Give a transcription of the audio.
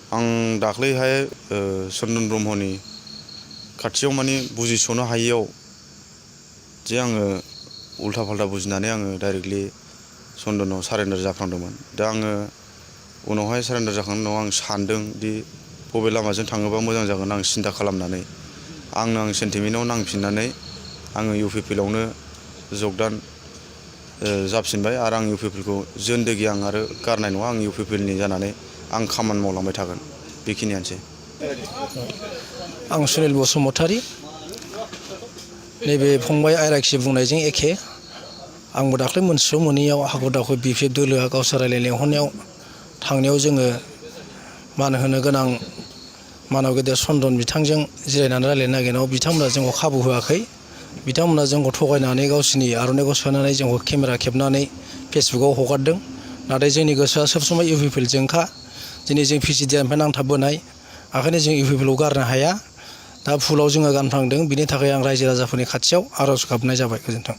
आं दाख्लैहाय चन्दन ब्रह्मनि खाथियाव माने बुजिस'नो हायैयाव जे आङो उल्था फाल्था बुजिनानै आङो डाइरेक्टलि चन्दनाव सारेन्डार जाफ्लांदोंमोन। दा आङो उनावहाय सारेन्डार जाखांनायनि उनाव आं सानदों दि बबे लामाजों थाङोबा मोजां जागोन आं सिन्था खालामनानै आं सेन्टिमेन्टआव नांफिननानै आङो UPPILआवनो जगदान जाफिनबाय आरो आं UPPILखौ जोनदोगि आं आरो गारनाय नङा। आं UPPILनि जानानै आं खामानि मावलांबाय थागोन। बेखिनियानोसै। आं सुनिल बसुमतारी। नैबे फंबाय आइराखि बुंनायजों एखे। आंबो दाख्लै मोनथिस' मोनैयाव हाखु दाखु BPF दोलोआ गावसोर रायलायनो लेंहरनायाव थांनायाव जोङो मान होनो गोनां मानब गेदेर चन्दन बिथांजों जिरायनानै रायलायनो नागिरनायाव बिथांमोना जोंखौ खाबु होआखै। बिथांमोना जोंखौ थगायनानै गावसिनि आर'नाइखौ सोनानै जोंखौ केमेरा खेबनानै फेसबुकआव हगारदों। नाथाय जोंनि गोसोआ सब समाय UPPILजोंखा। दिनै जों PCDनिफ्राय नांथाबबोनाय, ओंखायनो जों UPPILखौ गारनो हाया। दा भुलाव जोङो गानफ्लांदों। बिनि थाखाय आं रायजो राजाफोरनि खाथियाव आर'ज गाबनाय जाबाय। गोजोन्थों।